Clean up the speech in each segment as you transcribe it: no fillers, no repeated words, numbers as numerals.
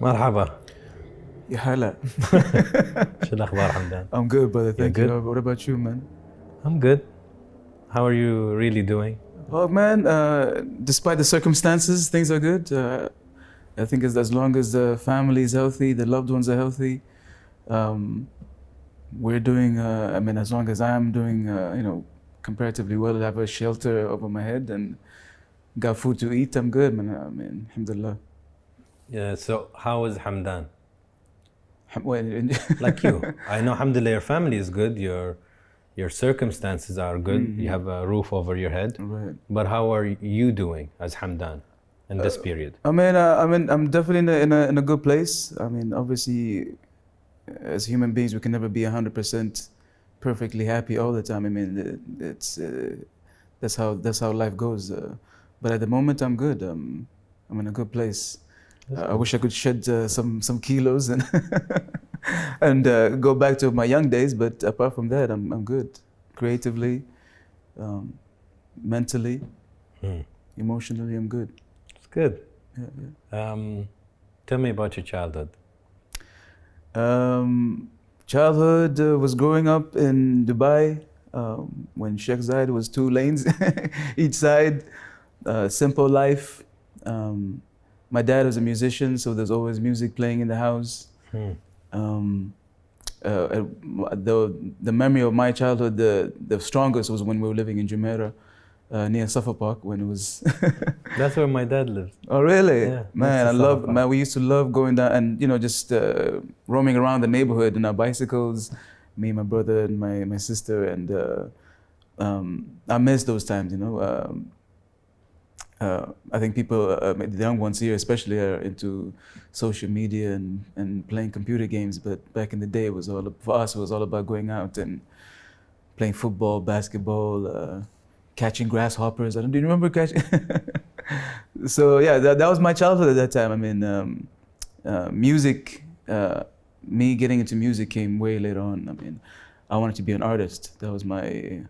مرحبا. يا هلا. شو الأخبار حمدان؟ I'm good, brother. Thank You're you. good? What about you, man? I'm good. How are you really doing? Oh, man, despite the circumstances, things are good. I think as long as the family is healthy, the loved ones are healthy, we're doing, I mean, as long as I'm doing, comparatively well, I have a shelter over my head and got food to eat, I'm good, man. I mean, alhamdulillah. Yeah, so how is Hamdan? Well, Like you. I know alhamdulillah your family is good, your circumstances are good, you have a roof over your head. Right. But how are you doing as Hamdan in this period? I mean, I'm definitely in a good place. I mean, obviously, as human beings, we can never be 100% perfectly happy all the time. I mean, that's how life goes. But at the moment, I'm good. I'm in a good place. I wish I could shed some kilos and and go back to my young days. But apart from that, I'm good. Creatively, mentally, emotionally, I'm good. It's good. Yeah. Tell me about your childhood. Childhood was growing up in Dubai when Sheikh Zayed was 2 lanes each side. Simple life. My dad was a musician, so there's always music playing in the house. The memory of my childhood, the strongest was when we were living in Jumeirah, near Safa Park, when it was. That's where my dad lives. Oh really? Yeah. Man, we used to love going down and just roaming around the neighborhood in our bicycles, me, my brother, and my sister, and I miss those times. I think people, the young ones here especially, are into social media and playing computer games. But back in the day, for us, it was all about going out and playing football, basketball, catching grasshoppers. Do you remember catching? So yeah, that was my childhood at that time. I mean, music, me getting into music came way later on. I mean, I wanted to be an artist. That was my...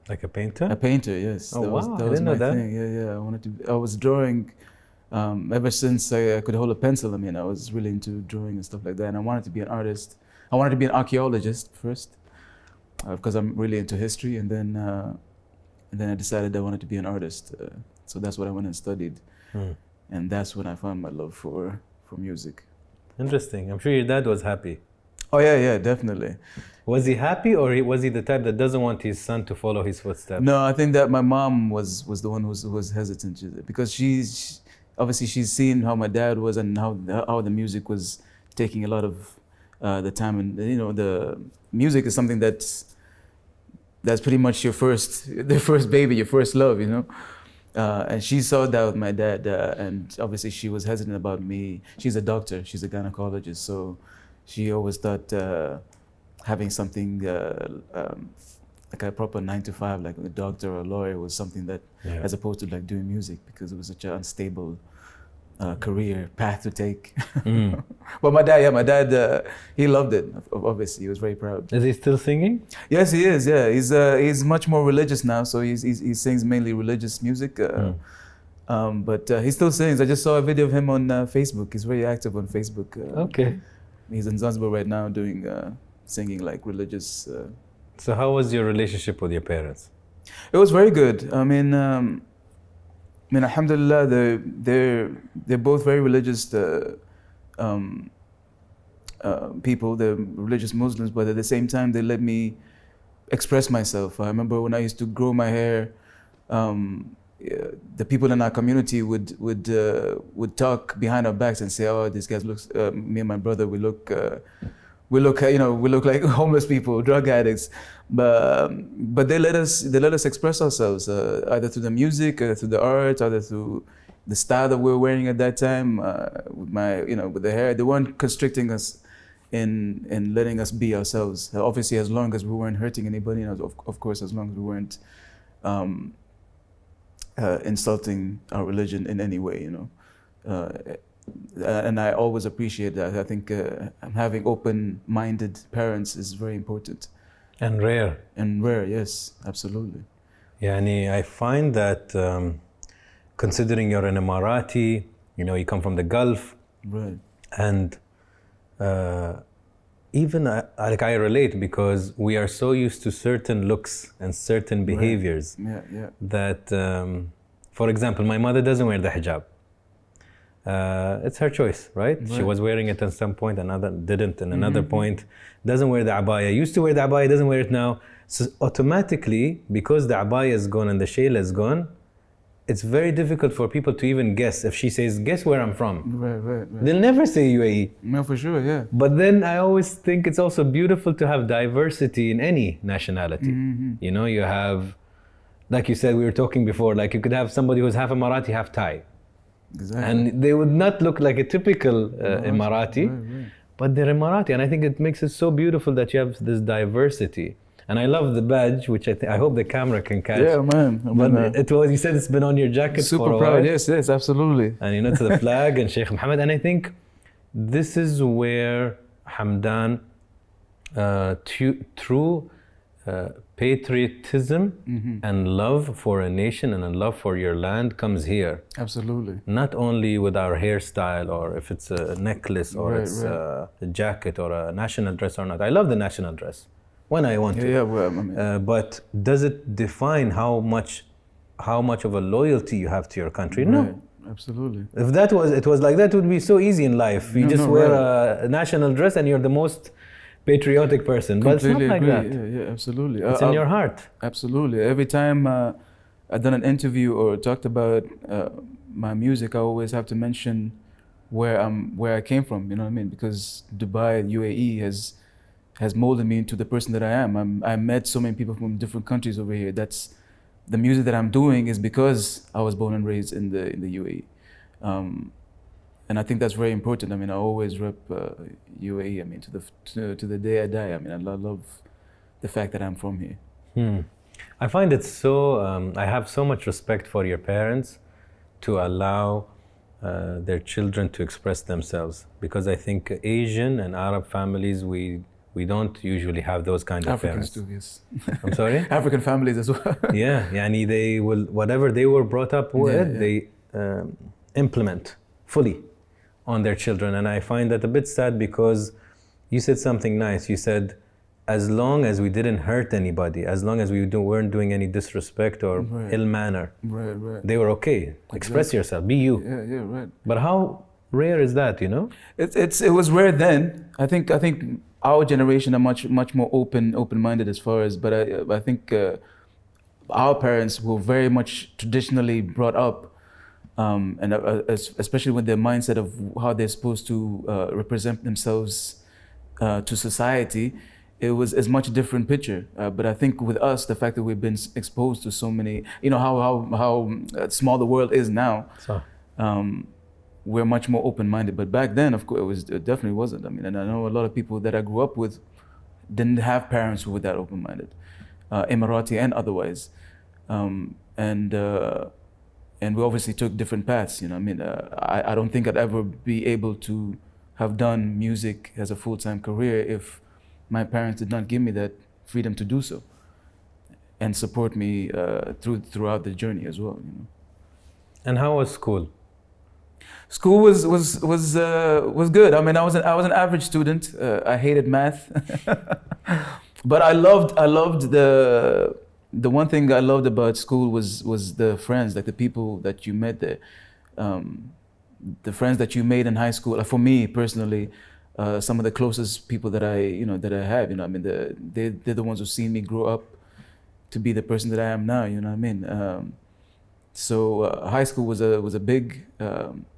Like a painter? A painter, yes. Oh that wow, was, I didn't know that. Thing. Yeah. I was drawing ever since I could hold a pencil. I mean, I was really into drawing and stuff like that. And I wanted to be an artist. I wanted to be an archaeologist first, because I'm really into history. And then I decided I wanted to be an artist. So that's what I went and studied. And that's when I found my love for music. Interesting. I'm sure your dad was happy. Oh yeah, definitely. Was he happy, or was he the type that doesn't want his son to follow his footsteps? No, I think that my mom was the one who was hesitant, because she's seen how my dad was and how the music was taking a lot of the time, and the music is something that's pretty much your first baby, your first love, and she saw that with my dad, and obviously she was hesitant about me. She's a doctor, she's a gynecologist, so she always thought having something like a proper 9-to-5, like a doctor or a lawyer, was something that, as opposed to like doing music, because it was such an unstable career path to take. But my dad, he loved it. Obviously, he was very proud. Is he still singing? Yes, he is. Yeah, he's much more religious now. So he sings mainly religious music. But he still sings. I just saw a video of him on Facebook. He's very active on Facebook. Okay. He's in Zanzibar right now doing singing like religious. So how was your relationship with your parents? It was very good. I mean, alhamdulillah, they're both very religious people. They're religious Muslims, but at the same time, they let me express myself. I remember when I used to grow my hair, the people in our community would talk behind our backs and say, "Oh, these guys look." Me and my brother, we look like homeless people, drug addicts. But they let us express ourselves, either through the music, or through the art, either through the style that we were wearing at that time. With the hair, they weren't constricting us in letting us be ourselves. Obviously, as long as we weren't hurting anybody, and of course, as long as we weren't insulting our religion in any way, and I always appreciate that. I think having open-minded parents is very important. And rare. And rare, yes, absolutely. I find that considering you're an Emirati, you come from the Gulf, right? And even like I relate, because we are so used to certain looks and certain behaviors that, for example, my mother doesn't wear the hijab. It's her choice, right? She was wearing it at some point, another didn't, and another point doesn't wear the abaya. Used to wear the abaya, doesn't wear it now. So automatically, because the abaya is gone and the shayla is gone, it's very difficult for people to even guess. If she says, guess where I'm from. Right. They'll never say UAE. No, for sure, yeah. But then I always think it's also beautiful to have diversity in any nationality. You know, you have, like you said, we were talking before, like you could have somebody who's half Emirati, half Thai. Exactly. And they would not look like a typical Emirati, but they're Emirati. And I think it makes it so beautiful that you have this diversity. And I love the badge, which I hope the camera can catch. Yeah, man. But it was, you said it's been on your jacket super for a proud. while. Yes, absolutely. And you know, to the flag and Sheikh Mohammed. And I think this is where Hamdan, through patriotism and love for a nation and a love for your land comes here. Absolutely. Not only with our hairstyle, or if it's a necklace, or it's a jacket, or a national dress or not. I love the national dress when I want to. Yeah, well, I mean, but does it define how much of a loyalty you have to your country? No. Absolutely. If it was like that, it would be so easy in life. You just wear a national dress and you're the most patriotic person. Completely but it's not like agree. that. Yeah, absolutely. It's in your heart. Absolutely. Every time I've done an interview or talked about my music, I always have to mention where I came from. You know what I mean? Because Dubai, UAE has molded me into the person that I am. I met so many people from different countries over here. That's the music that I'm doing is because I was born and raised in the UAE. And I think that's very important. I mean, I always rep UAE. I mean, to the day I die. I mean, I love the fact that I'm from here. I find it so. I have so much respect for your parents to allow their children to express themselves, because I think Asian and Arab families, we don't usually have those kind of Africans parents. do, yes. I'm sorry? African families as well. Yeah, yani they will, whatever they were brought up with, they implement fully on their children. And I find that a bit sad, because you said something nice. You said, as long as we didn't hurt anybody, as long as we weren't doing any disrespect or ill manner, they were okay. Express yourself, be you. Yeah, right. But how rare is that, you know? It was rare then. I think our generation are much more open-minded as far as, but I think our parents were very much traditionally brought up, and especially with their mindset of how they're supposed to represent themselves to society. It was a much different picture. But I think with us, the fact that we've been exposed to so many, you know, how small the world is now. So. We're much more open-minded, but back then, of course, it definitely wasn't. I mean, and I know a lot of people that I grew up with didn't have parents who were that open-minded, Emirati and otherwise, and we obviously took different paths. You know, I mean, I don't think I'd ever be able to have done music as a full-time career if my parents did not give me that freedom to do so, and support me throughout the journey as well. You know. And how was school? School was good. I mean, I was an average student. I hated math, but I loved the one thing I loved about school was the friends, like the people that you met there, the friends that you made in high school. Like for me personally, some of the closest people that I have. You know, I mean, they're the ones who've seen me grow up to be the person that I am now. You know what I mean? So high school was a big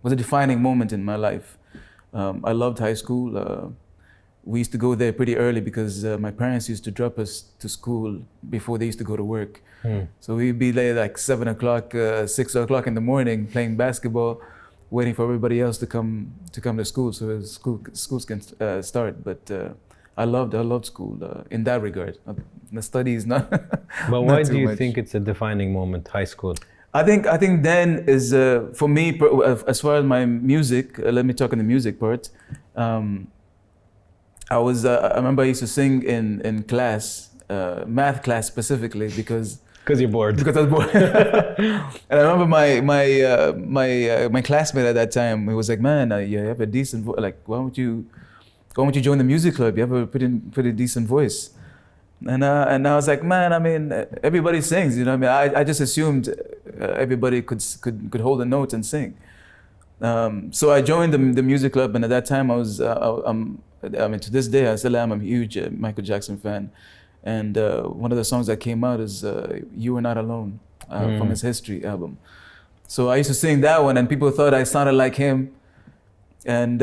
was a defining moment in my life. I loved high school. We used to go there pretty early because my parents used to drop us to school before they used to go to work. So we'd be there like 7 o'clock, 6 o'clock in the morning playing basketball, waiting for everybody else to come to school so schools can start. But I loved school in that regard. The studies not. But why do you think it's a defining moment, high school? I think then is for me, as far as my music. Let me talk on the music part. I remember I used to sing in class, math class specifically, because Because you're bored. Because I was bored. And I remember my classmate at that time, he was like, man, you have a decent voice. Like, why don't you join the music club? You have a pretty decent voice. And I was like, man, I mean, everybody sings, you know. I mean, I just assumed everybody could hold a note and sing. So I joined the music club, and at that time I was, I mean, to this day I still am. I'm a huge Michael Jackson fan, and one of the songs that came out is "You Are Not Alone" from his History album. So I used to sing that one, and people thought I sounded like him, and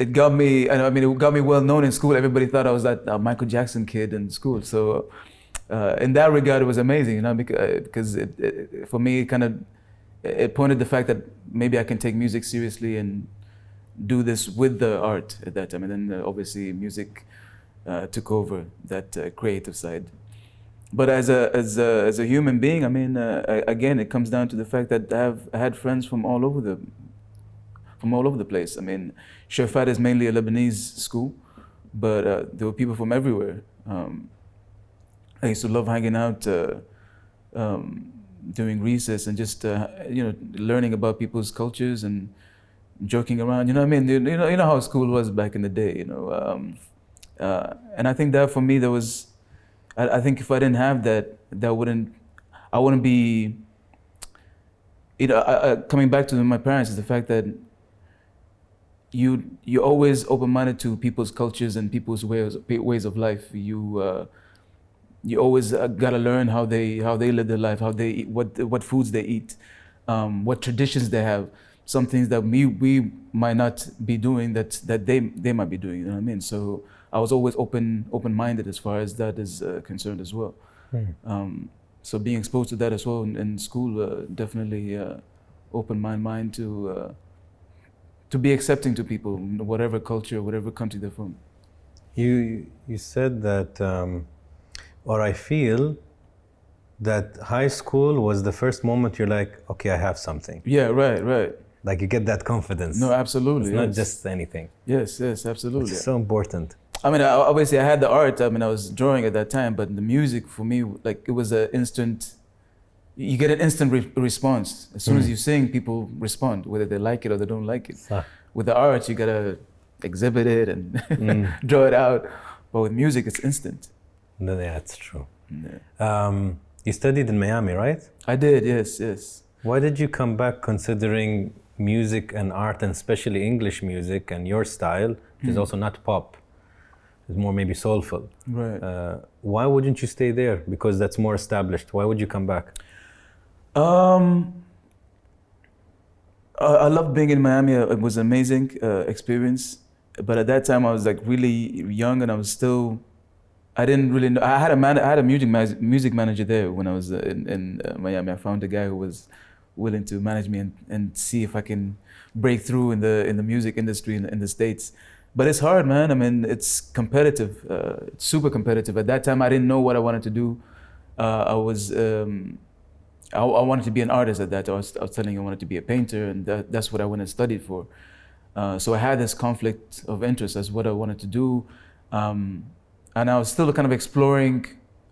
it got me. I mean, it got me well known in school. Everybody thought I was that Michael Jackson kid in school. So in that regard, it was amazing, you know, because for me, it pointed the fact that maybe I can take music seriously and do this with the art at that time. And then obviously music took over that creative side. But as a human being, I mean, again, it comes down to the fact that I had friends from all over the place. I mean, Shafat is mainly a Lebanese school, but there were people from everywhere. I used to love hanging out during recess and just you know, learning about people's cultures and joking around. You know what I mean? You know how school was back in the day. You know, and I think that for me, there was. I think if I didn't have that, I wouldn't be. You know, coming back to my parents is the fact that you're always open-minded to people's cultures and people's ways of life. You always gotta learn how they live their life, how they eat, what foods they eat, what traditions they have. Some things that we might not be doing that they might be doing. You know what I mean? So I was always open-minded as far as that is concerned as well. So being exposed to that as well in school definitely opened my mind to be accepting to people, whatever culture, whatever country they're from. You said that, or I feel that high school was the first moment you're like, okay, I have something. Yeah, right. Like you get that confidence. No, absolutely. It's not just anything. Yes, absolutely. It's so important. I mean, obviously I had the art. I mean, I was drawing at that time, but the music for me, like it was an instant. You get an instant response. As soon as you sing, people respond, whether they like it or they don't like it. With the art, you gotta exhibit it and draw it out. But with music, it's instant. No, yeah, that's true. Yeah. You studied in Miami, right? I did, yes. Why did you come back considering music and art, and especially English music and your style, which is also not pop, it's more maybe soulful. Right. Why wouldn't you stay there? Because that's more established. Why would you come back? I loved being in Miami. It was an amazing experience. But at that time, I was like really young, and I was still. I didn't really know. I had a music manager there when I was in Miami. I found a guy who was willing to manage me and see if I can break through in the music industry in the States. But it's hard, man. I mean, it's competitive. It's super competitive. At that time, I didn't know what I wanted to do. I wanted to be an artist at that time. I was telling you I wanted to be a painter, and that's what I went and studied for. So I had this conflict of interest as what I wanted to do. And I was still kind of exploring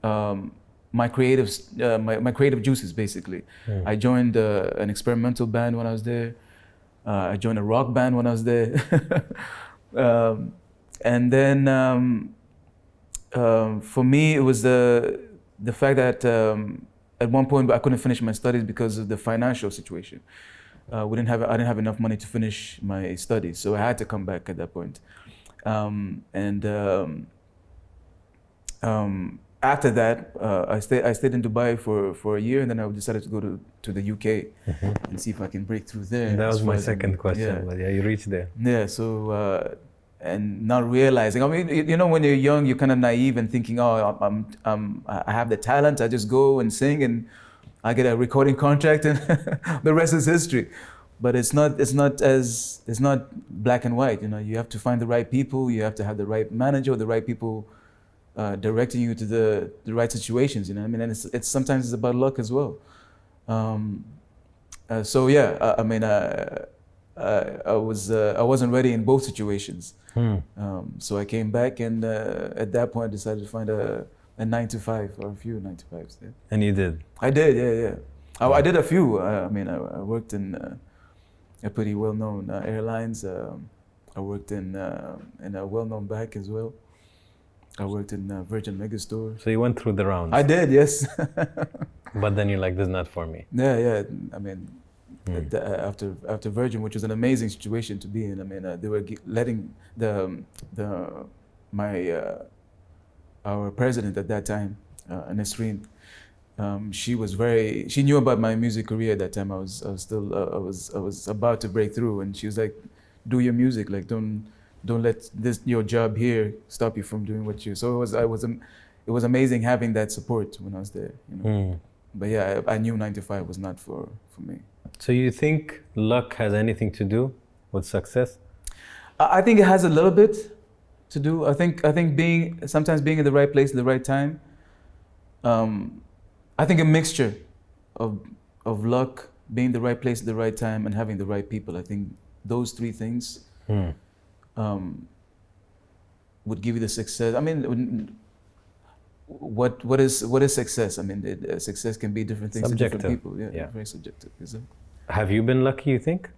my creative juices, basically. I joined an experimental band when I was there. I joined a rock band when I was there. And then for me, it was the fact that at one point I couldn't finish my studies because of the financial situation. I didn't have enough money to finish my studies, so I had to come back at that point. After that, I stayed in Dubai for a year, and then I decided to go to the UK and see if I can break through there. That was my second question, but yeah, you reached there. Yeah, so and not realizing. I mean, you know, when you're young, you're kind of naive and thinking, oh, I have the talent. I just go and sing, and I get a recording contract, and the rest is history. But it's not black and white. You know, you have to find the right people. You have to have the right manager, the right people directing you to the right situations. You know what I mean? And it's sometimes it's about luck as well. So yeah, I mean, I wasn't ready in both situations. So I came back, and at that point I decided to find a 9 to 5 or a few 9 to 5s. Yeah. And you did? I did, yeah. I did a few. I mean, I worked in a pretty well-known airlines. I worked in a well-known bank as well. I worked in Virgin Megastore. So you went through the rounds? I did, yes. But then you're like, this is not for me. Yeah. I mean, after Virgin, which was an amazing situation to be in. I mean, they were letting our president at that time, Nasreen. She knew about my music career at that time. I was about to break through, and she was like, "Do your music. Like, don't let your job here stop you from doing what you." So it was amazing having that support when I was there. You know? But yeah, I knew 9 to 5 was not for me. So you think luck has anything to do with success? I think it has a little bit to do. I think sometimes being in the right place at the right time. I think a mixture of luck, being in the right place at the right time, and having the right people. I think those three things would give you the success. I mean, what is success? I mean, success can be different things to different people. Yeah, very subjective. Exactly. Have you been lucky, you think,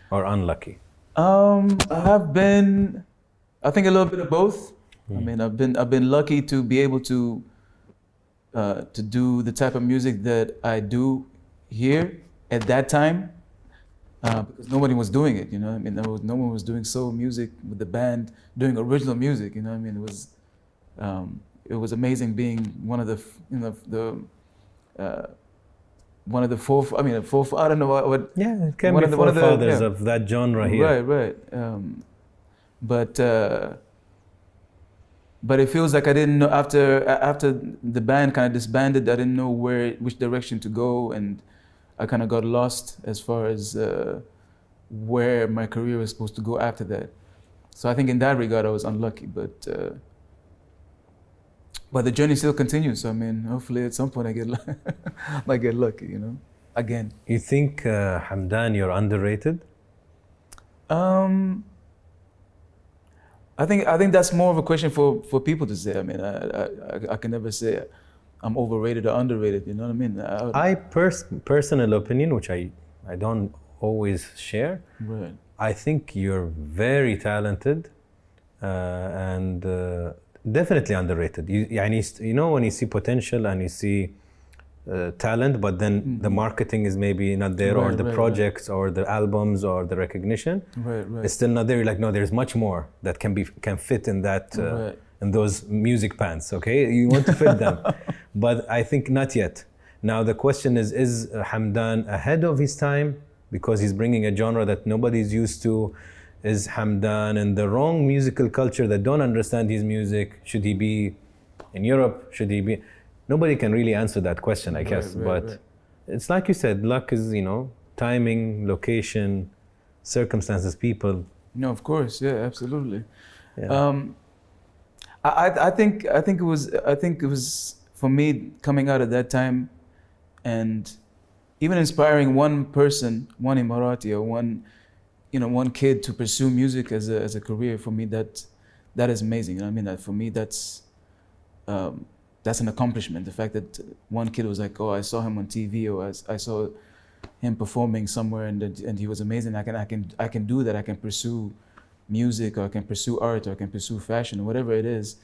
or unlucky? I have been, I think, a little bit of both. I mean, I've been lucky to be able to do the type of music that I do here at that time, because nobody was doing it. You know, I mean, no one was doing soul music with the band, doing original music. You know, I mean, it was amazing being one of the fourth. I mean, fourth. I don't know what. Yeah, it can be forefathers of that genre here. Right. But it feels like I didn't know after the band kind of disbanded. I didn't know which direction to go, and I kind of got lost as far as where my career was supposed to go after that. So I think in that regard I was unlucky, but the journey still continues. So I mean, hopefully at some point I might get lucky, you know, again. You think, Hamdan, you're underrated? I think that's more of a question for people to say. I mean, I can never say I'm overrated or underrated. You know what I mean? Personal opinion, which I don't always share. Right. I think you're very talented, and definitely underrated. You know, when you see potential and you see talent, but then the marketing is maybe not there, or the projects, or the albums, or the recognition, it's still not there. You're like, no, there's much more that can fit in that in those music pants. Okay, you want to fit them, but I think not yet. Now the question is Hamdan ahead of his time because he's bringing a genre that nobody's used to? Is Hamdan in the wrong musical culture that don't understand his music? Should he be in Europe? Should he be? Nobody can really answer that question, I guess. But it's like you said, luck is, you know, timing, location, circumstances, people. No, of course, yeah, absolutely. Yeah. I think it was for me coming out at that time, and even inspiring one person, one Emirati, or one kid to pursue music as a career. For me, that is amazing. You know what I mean? For me, that's an accomplishment. The fact that one kid was like, "Oh, I saw him on TV, or I saw him performing somewhere, and he was amazing. I can do that. I can pursue music, or I can pursue art, or I can pursue fashion, or whatever it is."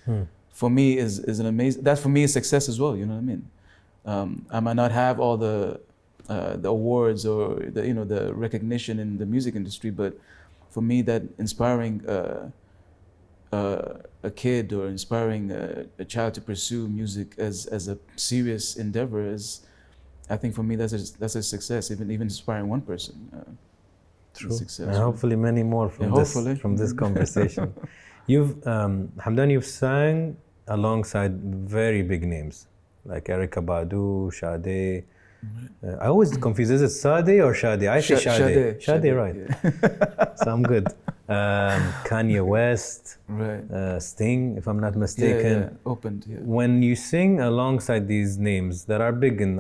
For me is an amazing. That for me is success as well. You know what I mean? I might not have all the awards or the recognition in the music industry, but for me, that inspiring a kid or inspiring a child to pursue music as a serious endeavor I think for me that's a success. Even inspiring one person. True. Success, and hopefully many more from this conversation. Hamdan, you've sang alongside very big names like Erykah Badu, Sade. I always confuse, is it Sade or Shade? I say Shade. Shade, right. Yeah. So I'm good. Kanye West, Sting, if I'm not mistaken. Yeah. Opened. Yeah. When you sing alongside these names that are big in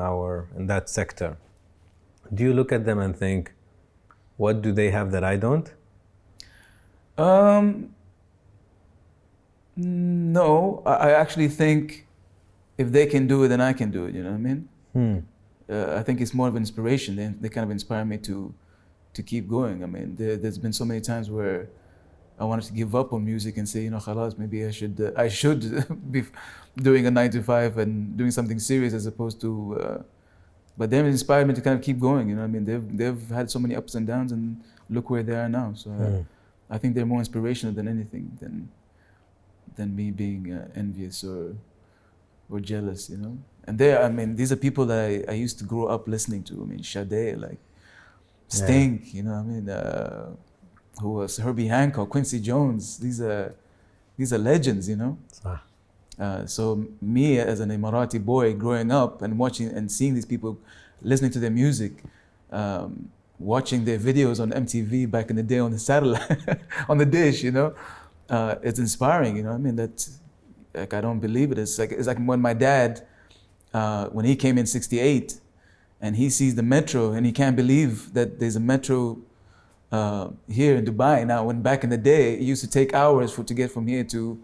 that sector, do you look at them and think, what do they have that I don't? No, I actually think if they can do it, then I can do it. You know what I mean? I think it's more of an inspiration. They kind of inspire me to keep going. I mean, there's been so many times where I wanted to give up on music and say, you know, khalas, maybe I should be doing a 9 to 5 and doing something serious as opposed to. But they inspired me to kind of keep going. You know, what I mean, they've had so many ups and downs, and look where they are now. So I think they're more inspirational than anything than me being envious or jealous. You know, and I mean, these are people that I used to grow up listening to. I mean, Sade, like Sting. You know, what I mean. Who was Herbie Hancock, Quincy Jones? These are legends, you know. So me as an Emirati boy growing up and watching and seeing these people, listening to their music, watching their videos on MTV back in the day on the satellite, on the dish, you know, it's inspiring, you know. I mean, that's like, I don't believe it. It's like when my dad, when he came in '68, and he sees the metro and he can't believe that there's a metro. Here in Dubai now, when back in the day it used to take hours to get from here to,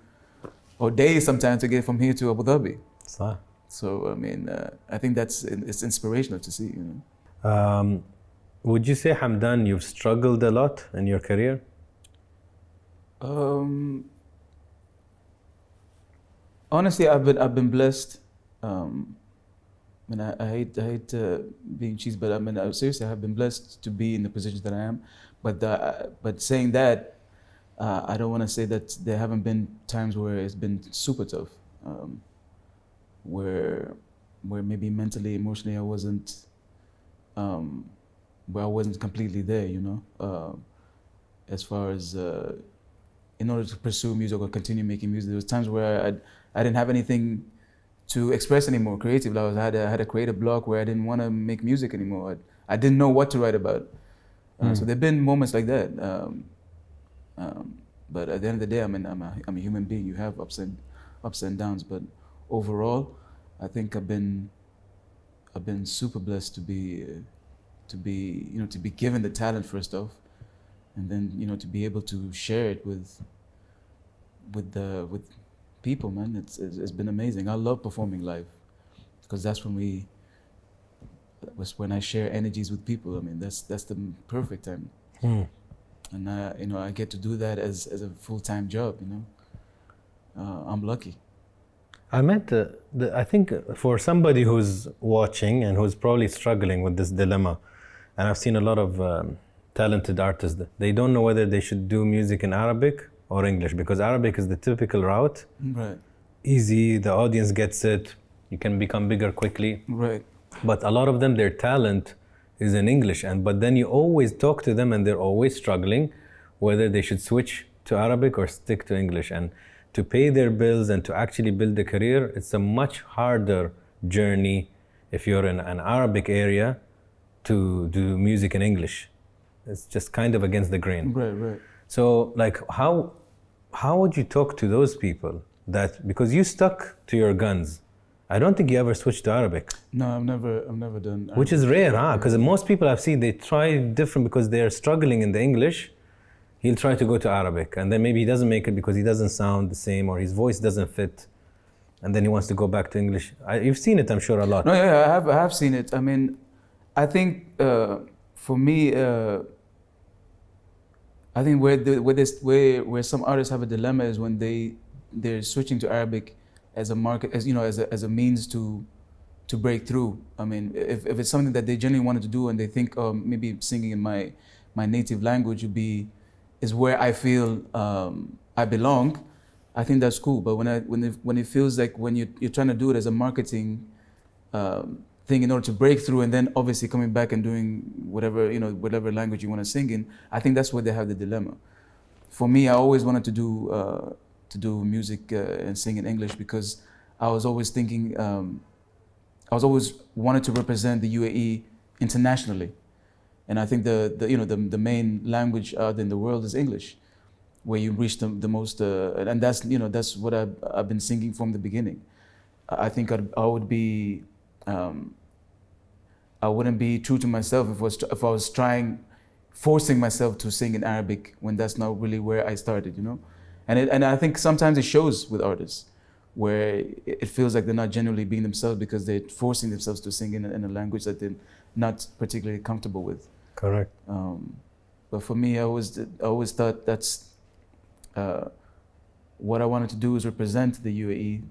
or days sometimes to get from here to Abu Dhabi. So I mean, I think it's inspirational to see. You know. Would you say, Hamdan, you've struggled a lot in your career? Honestly, I've been blessed. I mean, I hate being cheesy, but I mean, seriously, I have been blessed to be in the position that I am. But saying that, I don't want to say that there haven't been times where it's been super tough, where maybe mentally, emotionally, I wasn't completely there. You know, as far as in order to pursue music or continue making music, there was times where I didn't have anything to express anymore creatively. I had a creative block where I didn't want to make music anymore. I didn't know what to write about. So there've been moments like that. But at the end of the day, I mean, I'm a human being. You have ups and downs. But overall, I think I've been super blessed to be given the talent first off, and then, you know, to be able to share it with people, man. It's been amazing. I love performing live because that's when I share energies with people. I mean, that's the perfect time. And you know, I get to do that as a full-time job. You know, I'm lucky. I meant I think for somebody who's watching and who's probably struggling with this dilemma, and I've seen a lot of talented artists, they don't know whether they should do music in Arabic or English, because Arabic is the typical route. Right. Easy, the audience gets it, you can become bigger quickly. Right. But a lot of them, their talent is in English, but then you always talk to them and they're always struggling whether they should switch to Arabic or stick to English. And to pay their bills and to actually build a career, it's a much harder journey if you're in an Arabic area to do music in English. It's just kind of against the grain. Right. So like how would you talk to those people that, because you stuck to your guns, I don't think you ever switched to Arabic. No, I've never done Arabic. Which is rare, huh? Because most people I've seen, they try different because they are struggling in the English. He'll try to go to Arabic, and then maybe he doesn't make it because he doesn't sound the same or his voice doesn't fit, and then he wants to go back to English. You've seen it, I'm sure, a lot. No, yeah, I have seen it. I mean, I think for me, I think where some artists have a dilemma is when they're switching to Arabic as a market, as a means to break through. I mean, if it's something that they genuinely wanted to do and they think, maybe singing in my native language is where I feel I belong, I think that's cool. But when it feels like when you're trying to do it as a marketing thing in order to break through, and then obviously coming back and doing whatever language you want to sing in, I think that's where they have the dilemma. For me, I always wanted to do music and sing in English because I was always thinking, I was always wanted to represent the UAE internationally, and I think the main language out in the world is English, where you reach the most, and that's what I've been singing from the beginning. I think I would be. I wouldn't be true to myself if I was forcing myself to sing in Arabic when that's not really where I started, And I think sometimes it shows with artists where it feels like they're not genuinely being themselves because they're forcing themselves to sing in a language that they're not particularly comfortable with. Correct. But for me, I always thought that's what I wanted to do, is represent the UAE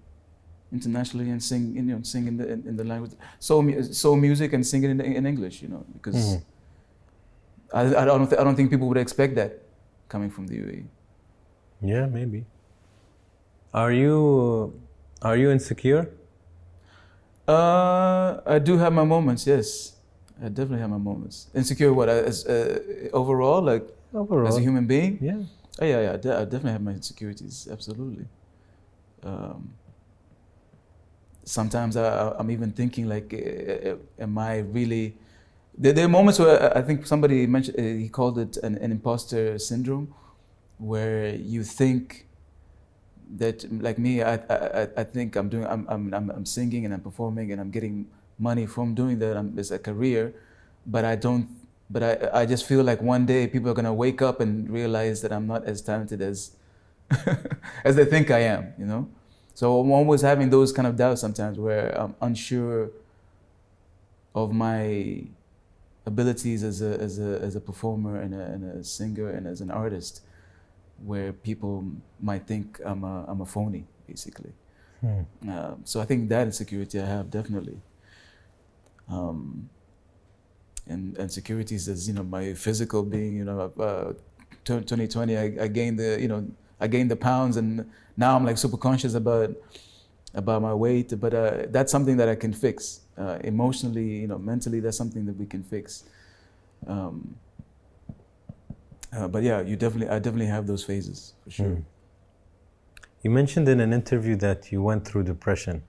internationally and sing, sing in the language, soul music, and sing it in English, because I don't think people would expect that coming from the UAE. Yeah, maybe. Are you insecure? I do have my moments, yes. I definitely have my moments. Insecure what? As overall, like as a human being? Yeah. Oh yeah. I definitely have my insecurities, absolutely. Sometimes I'm even thinking like, am I really? There are moments where I think somebody mentioned, he called it an imposter syndrome, where you think that, like me, I think I'm singing and I'm performing and I'm getting money from doing that. It's a career, but I just feel like one day people are gonna wake up and realize that I'm not as talented as as they think I am, So I'm always having those kind of doubts sometimes, where I'm unsure of my abilities as a performer and a singer and as an artist, where people might think I'm a phony, basically. So I think that insecurity I have, definitely. And insecurities as my physical being. 2020 I gained the pounds, and now I'm like super conscious about my weight. But that's something that I can fix. Emotionally, mentally, that's something that we can fix. But yeah, I definitely have those phases, for sure. You mentioned in an interview that you went through depression.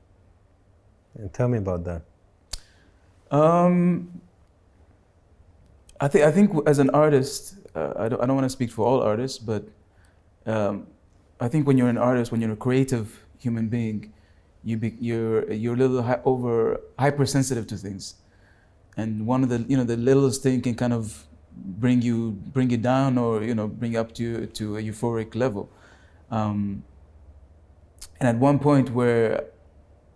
Tell me about that. I think as an artist, I don't want to speak for all artists, but I think when you're an artist, when you're a creative human being, you're a little hypersensitive to things, and one of the the littlest thing can kind of bring you down, or bring you up to a euphoric level. And at one point, where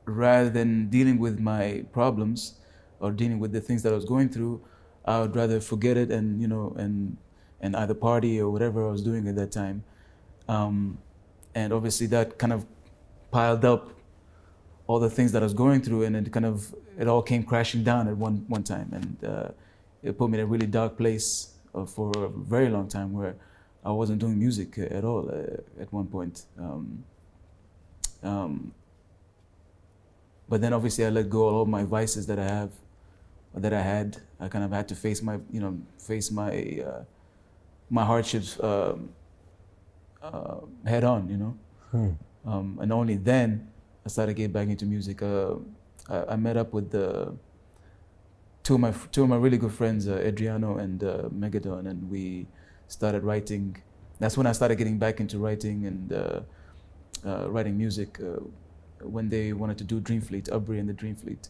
rather than dealing with my problems or dealing with the things that I was going through, I would rather forget it and and either party or whatever I was doing at that time. And obviously that kind of piled up all the things that I was going through, and it all came crashing down at one time, and it put me in a really dark place for a very long time, where I wasn't doing music at all at one point. But then obviously I let go of all my vices that I had. I kind of had to face my my hardships head on, and only then I started getting back into music. I met up with two of my really good friends, Adriano and Megadon, and we started writing. That's when I started getting back into writing and writing music. When they wanted to do Dream Fleet, Abri and the Dream Fleet.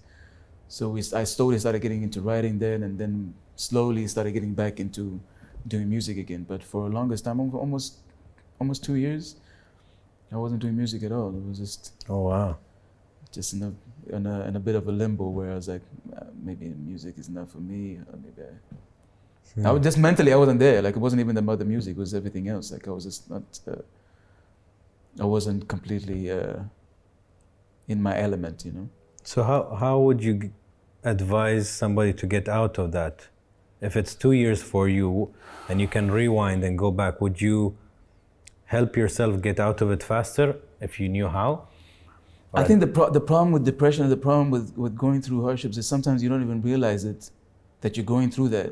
So I slowly started getting into writing then, and then slowly started getting back into doing music again. But for the longest time, almost 2 years, I wasn't doing music at all. It was just just in a bit of a limbo, where I was like, maybe music is not for me. I was just mentally, I wasn't there. Like, it wasn't even about the music; it was everything else. Like, I was just not. I wasn't completely in my element, So how would you advise somebody to get out of that? If it's 2 years for you and you can rewind and go back, would you help yourself get out of it faster if you knew how? I think the problem with depression and the problem with going through hardships is sometimes you don't even realize it, that you're going through that.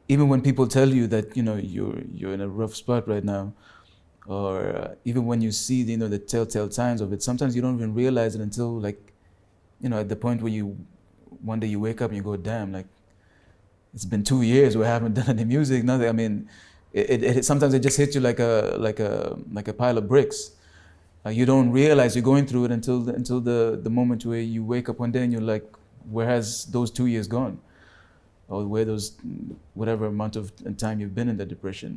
Even when people tell you that you're in a rough spot right now, or even when you see the telltale signs of it, sometimes you don't even realize it until at the point where one day you wake up and you go, damn, like, it's been 2 years where I haven't done any music, nothing. I mean, it sometimes it just hits you like a pile of bricks. You don't realize you're going through it until the moment where you wake up one day and you're like, where has those 2 years gone? Or where those whatever amount of time you've been in that depression.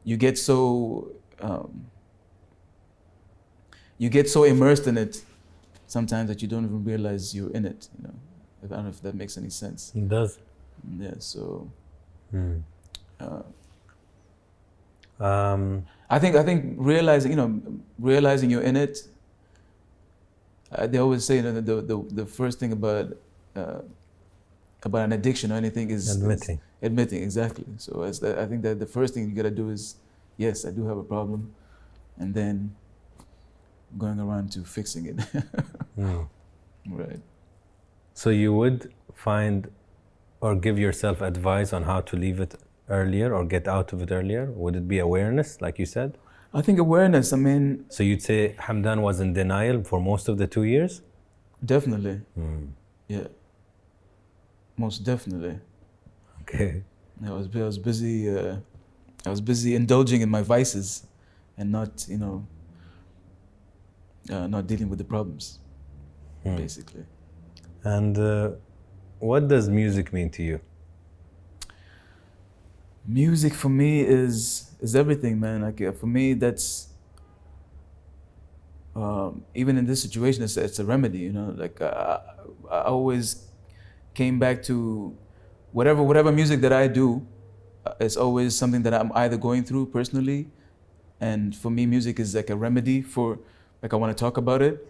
You get so you get so immersed in it sometimes that you don't even realize you're in it. You know, I don't know if that makes any sense. It does. Yeah. So. I think realizing you're in it. They always say the first thing about an addiction or anything is admitting, exactly. So I think that the first thing you gotta do is, yes, I do have a problem, and then going around to fixing it. Right. So you would find or give yourself advice on how to leave it earlier or get out of it earlier? Would it be awareness, like you said? I think awareness, I mean... So you'd say Hamdan was in denial for most of the 2 years? Definitely. Yeah. Most definitely. Okay. I was busy indulging in my vices and not, not dealing with the problems, basically. And what does music mean to you? Music for me is everything, man. Like for me, that's even in this situation, it's a remedy. Like I always came back to whatever music that I do. It's always something that I'm either going through personally, and for me, music is like a remedy for, like I want to talk about it,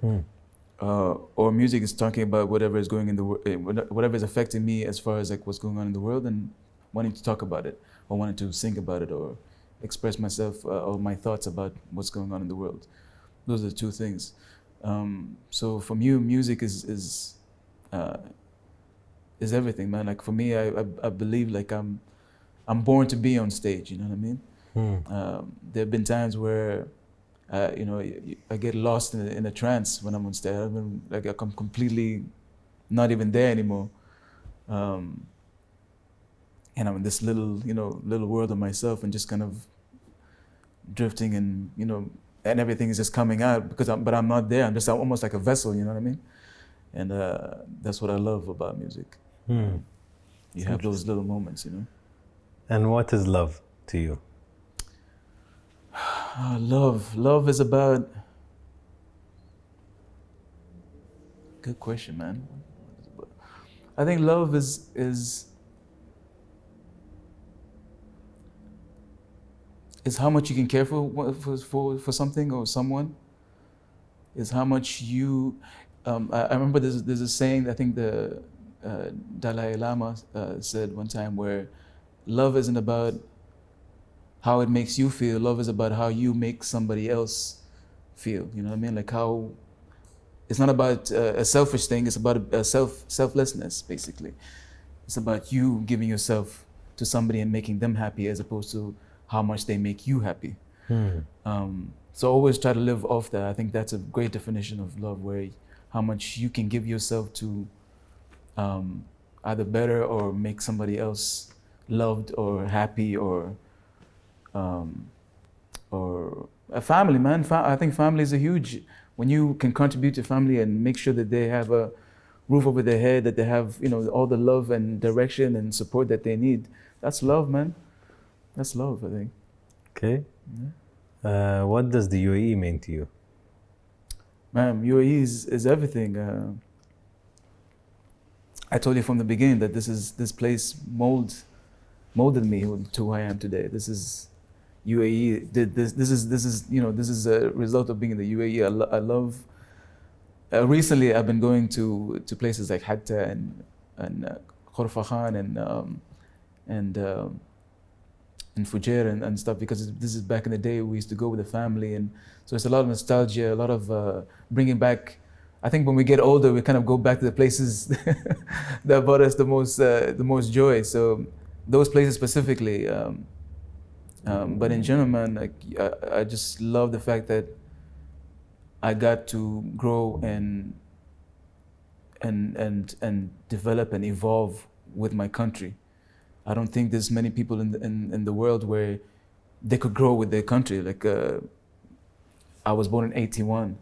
or music is talking about whatever is going in the whatever is affecting me as far as like what's going on in the world and wanting to talk about it. I wanted to think about it or express myself or my thoughts about what's going on in the world. Those are the two things. So from you, music is everything, man. Like for me, I believe like I'm born to be on stage. You know what I mean? There have been times where I get lost in a trance when I'm on stage. I'm completely not even there anymore. And I'm in this little world of myself and just kind of drifting and, and everything is just coming out but I'm not there. I'm just almost like a vessel, you know what I mean? And that's what I love about music. You have those little moments, And what is love to you? Love is about... Good question, man. I think love is how much you can care for something or someone. Is how much you... I remember there's a saying, I think the Dalai Lama said one time, where love isn't about how it makes you feel, love is about how you make somebody else feel. You know what I mean? Like how... It's not about a selfish thing, it's about a selflessness, basically. It's about you giving yourself to somebody and making them happy as opposed to how much they make you happy. So always try to live off that. I think that's a great definition of love, where how much you can give yourself to either better or make somebody else loved or happy or a family, man. I think family is a huge... When you can contribute to family and make sure that they have a roof over their head, that they have all the love and direction and support that they need, that's love, man. That's love, I think. Okay. Yeah. What does the UAE mean to you? Man, UAE is everything. I told you from the beginning that this place molded me to who I am today. This is UAE. This is a result of being in the UAE. I love. Recently, I've been going to places like Hatta and Khurfa Khan and Fujair and stuff, because this is back in the day we used to go with the family, and so it's a lot of nostalgia, a lot of bringing back. I think when we get older, we kind of go back to the places that brought us the most joy. So those places specifically. But in general, man, like I just love the fact that I got to grow and develop and evolve with my country. I don't think there's many people in the world where they could grow with their country. Like I was born in '81,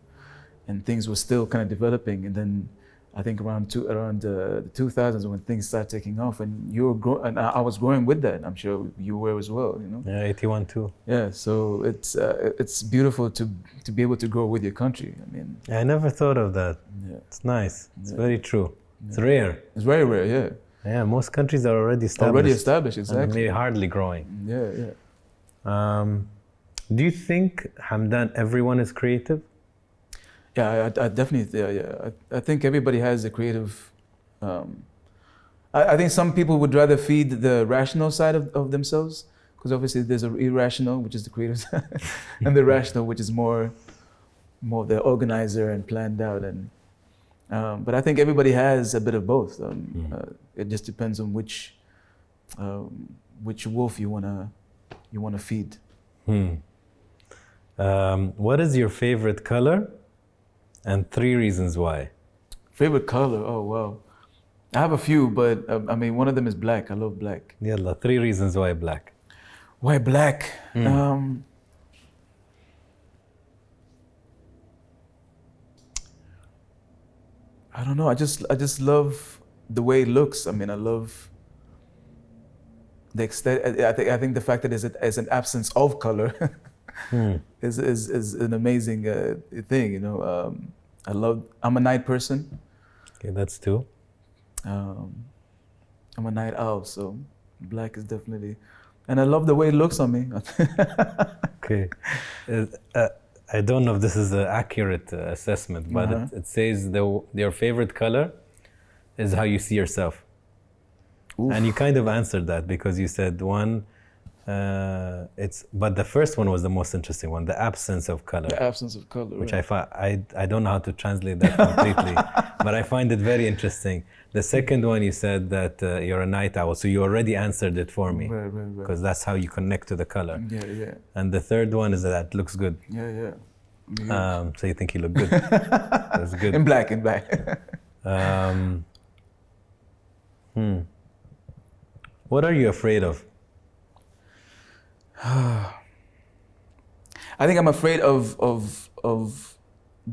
and things were still kind of developing, and then I think around the 2000s when things started taking off, and and I was growing with that. I'm sure you were as well. You know. Yeah, 81 too. Yeah, so it's beautiful to be able to grow with your country. I mean, I never thought of that. Yeah. It's nice. It's very true. It's rare. It's very rare. Yeah. Yeah, most countries are already established. Already established, exactly. And maybe hardly growing. Yeah. Do you think, Hamdan, everyone is creative? Yeah, I definitely. Yeah. I think everybody has a creative. I think some people would rather feed the rational side of themselves, because obviously there's an irrational, which is the creative side, and the rational, which is more the organizer and planned out. And but I think everybody has a bit of both. It just depends on which wolf you wanna feed. What is your favorite color? And 3 reasons why. Favorite color? Oh, wow. I have a few, but I mean, one of them is black. I love black. Yalla, 3 reasons why black. Why black? I don't know. I just love the way it looks. I mean, I love the extent. I think the fact that it's an absence of color is an amazing thing. You know, I'm a night person. Okay, that's 2. I'm a night owl, so black is definitely, and I love the way it looks on me. Okay, I don't know if this is an accurate assessment, but it says your favorite color is how you see yourself. Oof. And you kind of answered that because you said one. But the first one was the most interesting one, the absence of color. The absence of color, which right. I don't know how to translate that completely, but I find it very interesting. The second one, you said that you're a night owl, so you already answered it for me, because that's how you connect to the color. Yeah. And the third one is that it looks good. Yeah. So you think you look good? That's good. In black. What are you afraid of? I think I'm afraid of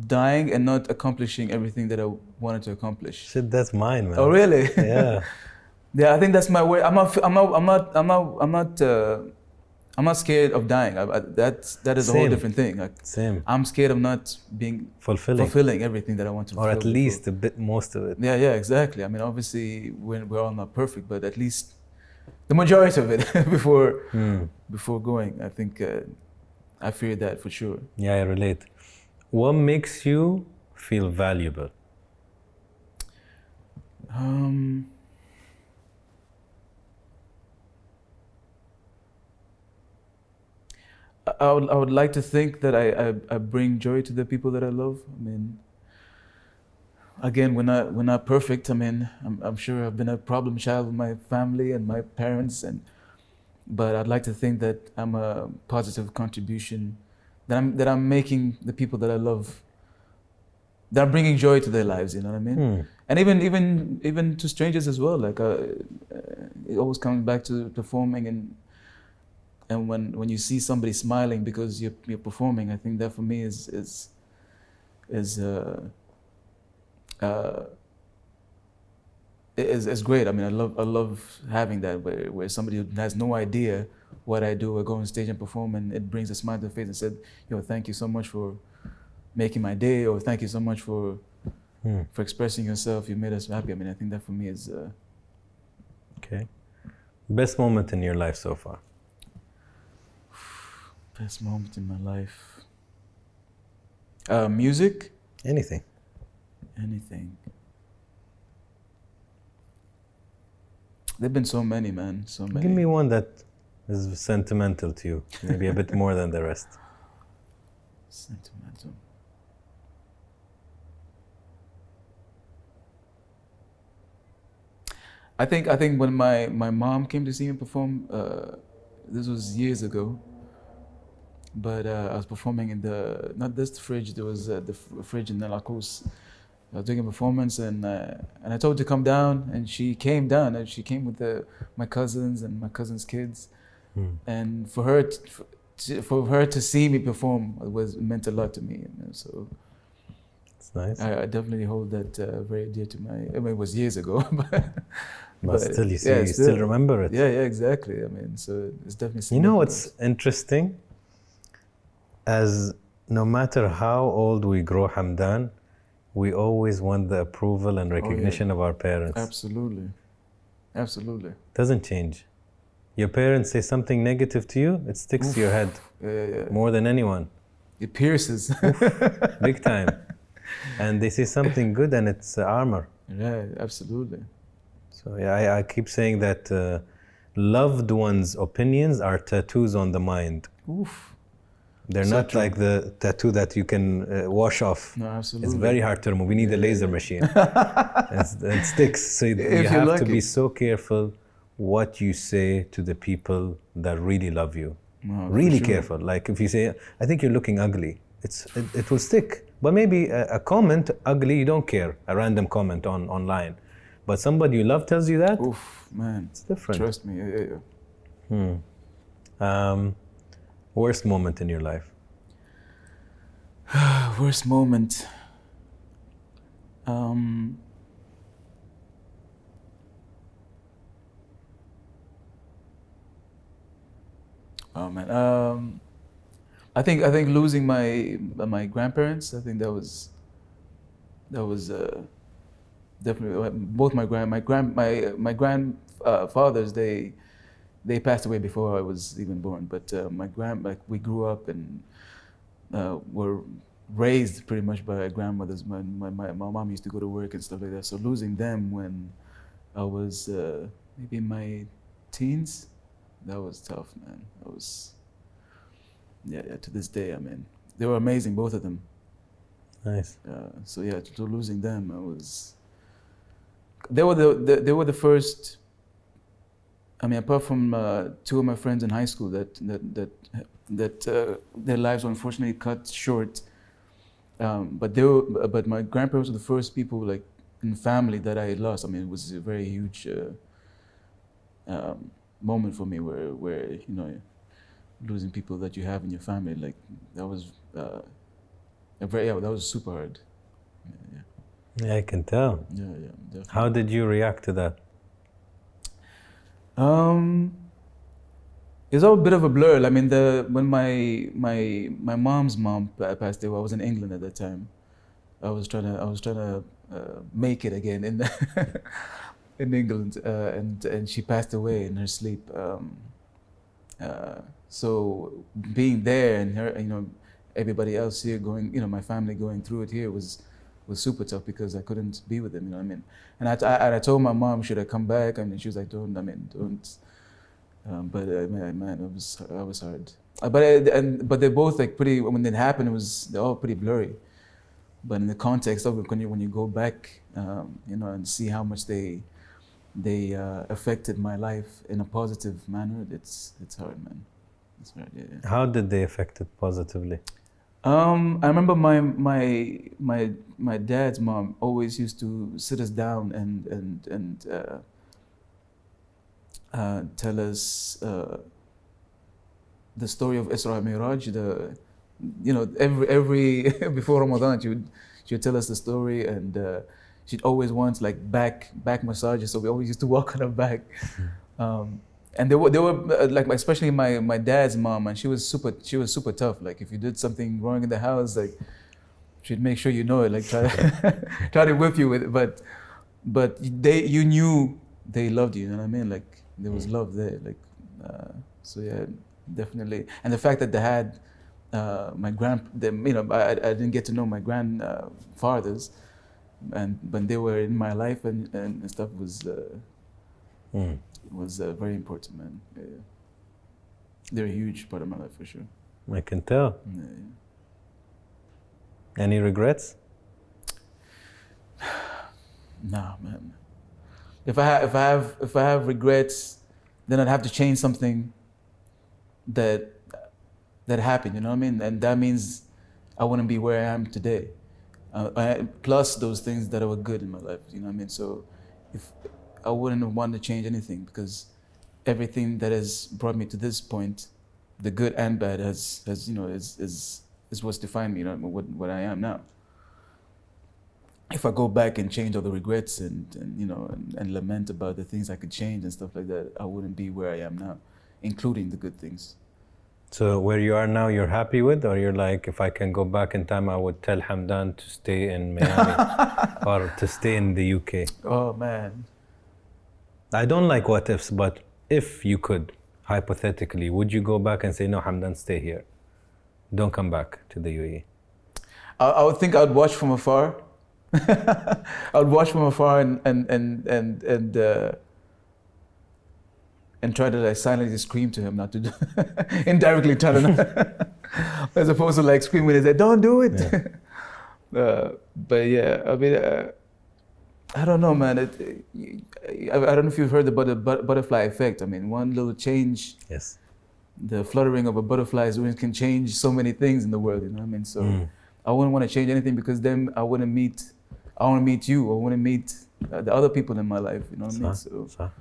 dying and not accomplishing everything that I wanted to accomplish. Shit, that's mine, man. Oh, really? Yeah. Yeah, I think that's my way. I'm not scared of dying. That is a whole different thing. Same. I'm scared of not being fulfilling everything that I want to fulfill. Or at least a bit, most of it. Yeah, exactly. I mean, obviously, we're all not perfect, but at least the majority of it before going. I think I fear that for sure. Yeah, I relate. What makes you feel valuable? I would like to think that I bring joy to the people that I love. I mean, again, we're not perfect. I mean, I'm sure I've been a problem child with my family and my parents, but I'd like to think that I'm a positive contribution, that I'm making the people that I love, that I'm bringing joy to their lives. You know what I mean? And even to strangers as well. Like it always comes back to performing, and when you see somebody smiling because you're performing, I think that for me is great. I mean, I love having that where somebody who has no idea what I do, I go on stage and perform, and it brings a smile to the face and said, "Yo, thank you so much for making my day," or "Thank you so much for expressing yourself. You made us happy." I mean, I think that for me is okay. Best moment in your life so far? Best moment in my life. Music. Anything. There've been so many, man. So many. Give me one that is sentimental to you. Maybe a bit more than the rest. Sentimental. I think when my mom came to see me perform, this was years ago. But I was performing in not this fridge. There was the fridge in La Cruz. I was doing a performance, and I told her to come down, and she came down, and she came with my cousins and my cousins' kids, and for her to see me perform meant a lot to me. You know, so That's nice. I definitely hold that very dear to my. I mean, it was years ago, but still, you see, you still remember it. Yeah, exactly. I mean, so it's definitely. You know what's interesting? As no matter how old we grow, Hamdan, we always want the approval and recognition of our parents. Absolutely. Absolutely. Doesn't change. Your parents say something negative to you, it sticks to your head more than anyone. It pierces. Big time. And they say something good and it's armor. Yeah, absolutely. So yeah, I keep saying that loved ones' opinions are tattoos on the mind. Oof. They're not like the tattoo that you can wash off. No, absolutely. It's very hard to remove. We need a laser machine. It sticks. So you have to be so careful what you say to the people that really love you. No, really careful. Like if you say, I think you're looking ugly, it will stick. But maybe a comment, ugly, you don't care. A random comment online. But somebody you love tells you that? Oof, man. It's different. Trust me. Worst moment in your life? Worst moment. Oh man. I think losing my grandparents. I think that was definitely both my grandfathers. They passed away before I was even born. But we grew up and were raised pretty much by grandmothers. My mom used to go to work and stuff like that. So losing them when I was maybe in my teens, that was tough, man. That was to this day. I mean, they were amazing, both of them. Nice. So yeah, to losing them, they were the first. I mean, apart from two of my friends in high school that their lives were unfortunately cut short, but my grandparents were the first people like in family that I lost. I mean, it was a very huge moment for me where you know, losing people that you have in your family, like that was that was super hard. Yeah, I can tell. Yeah, definitely. How did you react to that? It's all a bit of a blur. I mean, when my mom's mom passed away, I was in England at that time. I was trying to make it again in in England, and she passed away in her sleep. So being there and her, you know, everybody else here going, you know, my family going through it here was super tough because I couldn't be with them, you know what I mean? And I told my mom, should I come back? And she was like, don't. But man, it was hard. But they're both like pretty. When it happened, they're all pretty blurry. But in the context of it, when you go back, you know, and see how much they affected my life in a positive manner, it's hard, man. It's hard. Yeah. How did they affect it positively? I remember my dad's mom always used to sit us down and tell us the story of Isra and Miraj. You know, every before Ramadan, she would tell us the story, and she'd always want like back massages. So we always used to walk on her back. And they were like, especially my dad's mom, and she was super tough. Like if you did something wrong in the house, like she'd make sure you know it, like try to whip you with it. But you knew they loved you. You know what I mean? Like there was love there. Like so yeah, definitely. And the fact that they had you know, I didn't get to know my grandfathers, but they were in my life and stuff was very important, man. Yeah. They're a huge part of my life for sure. I can tell. Yeah. Any regrets? Nah, man. If I have regrets, then I'd have to change something that happened. You know what I mean? And that means I wouldn't be where I am today. Plus those things that were good in my life. You know what I mean? So if I wouldn't want to change anything, because everything that has brought me to this point, the good and bad, has you know, is what's defined me, you know, what I am now. if I go back and change all the regrets and you know and lament about the things I could change and stuff like that, I wouldn't be where I am now, including the good things. So where you are now, you're happy with, or you're like, if I can go back in time, I would tell Hamdan to stay in Miami or to stay in the UK? Oh man. I don't like what ifs, but if you could, hypothetically, would you go back and say, no, Hamdan, stay here, don't come back to the UAE? I would think I'd watch from afar. I'd watch from afar and try to like silently scream to him not to do indirectly try to as opposed to like screaming and say, don't do it. Yeah. But yeah, I mean, I don't know, man. I don't know if you've heard about the butterfly effect. I mean, one little change, yes, the fluttering of a butterfly's wings can change so many things in the world, you know what I mean? So I wouldn't want to change anything, because then I want to meet you, I want to meet the other people in my life, you know what I mean? So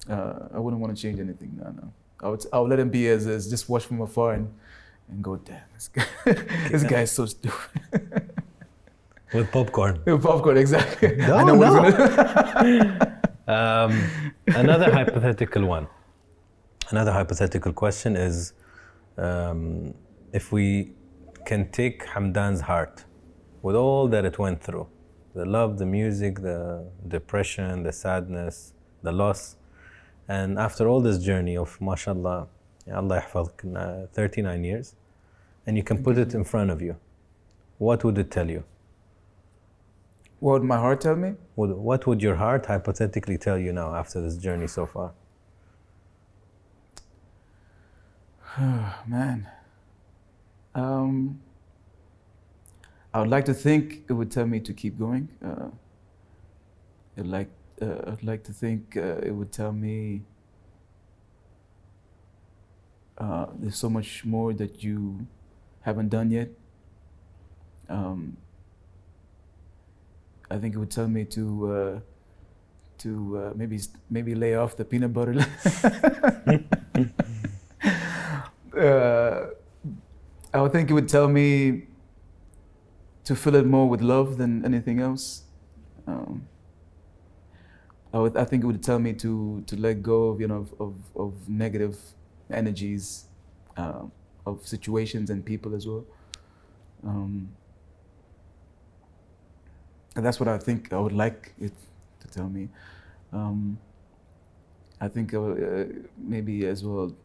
I wouldn't want to change anything, no. I would let him be as just watch from afar and go, damn, this guy is so stupid. With popcorn. With popcorn, exactly. No, I know no. what he's gonna Another hypothetical one. Another hypothetical question is, if we can take Hamdan's heart with all that it went through, the love, the music, the depression, the sadness, the loss, and after all this journey of, mashallah, Allah yahfazk, 39 years, and you can put it in front of you, what would it tell you? What would my heart tell me? What would your heart hypothetically tell you now after this journey so far? Man. I would like to think it would tell me to keep going. I'd like to think it would tell me there's so much more that you haven't done yet. I think it would tell me to maybe lay off the peanut butter. I would think it would tell me to fill it more with love than anything else. I think it would tell me to let go of of negative energies, of situations and people as well. And that's what I think I would like it to tell me. I think I would, maybe as well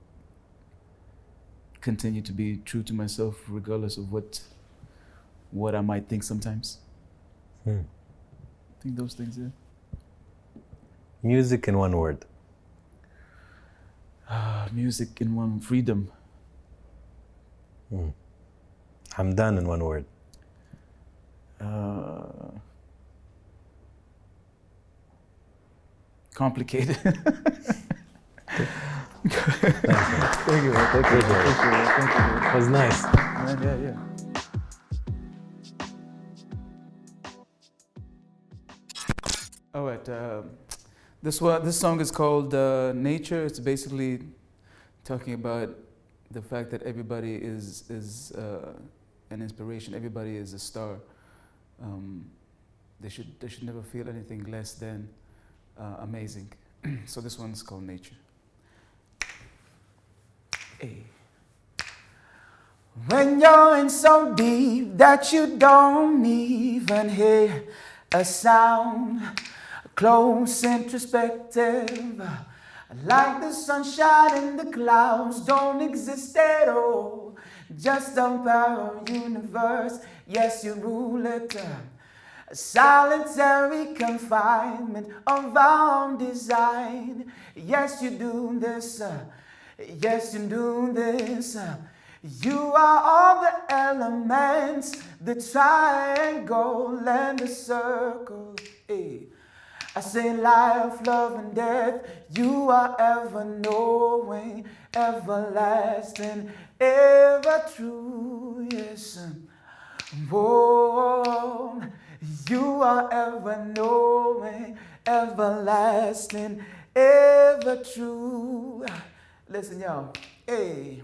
continue to be true to myself, regardless of what I might think sometimes. I think those things, yeah. Music in one word. Music in one, freedom. Hamdan in one word. Complicated. Thank you, man. Thank you. It was nice. Yeah. All right. This song is called Nature. It's basically talking about the fact that everybody is an inspiration. Everybody is a star. They should never feel anything less than amazing. So this one's called Nature. Hey. When you're in so deep that you don't even hear a sound, close introspective, like the sunshine in the clouds don't exist at all, just a power universe, yes you rule it, solitary confinement of our own design, yes you do this, yes you do this. You are all the elements, the triangle and the circle. Hey. I say life, love, and death. You are ever knowing, everlasting, ever true. Yes. Whoa. You are ever knowing, everlasting, ever true. Listen, y'all. Hey.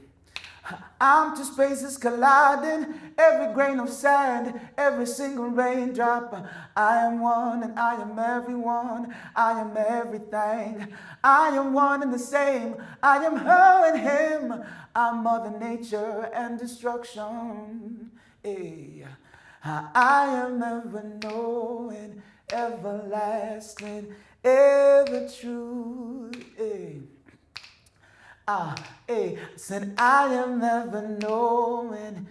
I'm two spaces colliding, every grain of sand, every single raindrop. I am one and I am everyone, I am everything. I am one and the same, I am her and him. I'm Mother Nature and destruction. Hey. I am ever knowing, everlasting, ever true. Hey. Said I am ever knowing,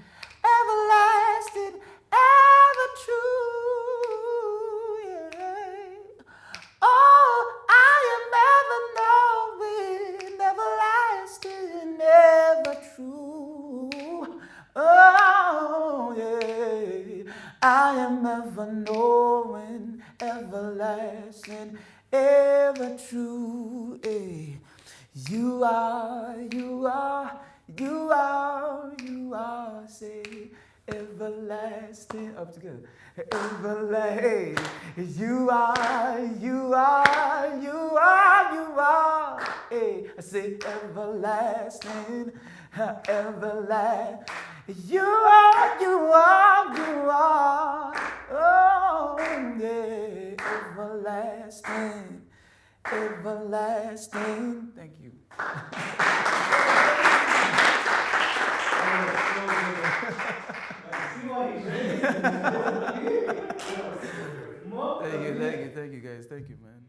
everlasting, ever true. Yeah. Oh, I am ever knowing, everlasting, ever true. Oh, yeah. I am ever knowing, everlasting, ever true. Yeah. You are, say, everlasting, up together, everlasting. You are, hey, I say, everlasting, everlasting. You are, oh, yeah, everlasting. Everlasting. Thank you. Thank you guys. Thank you, man.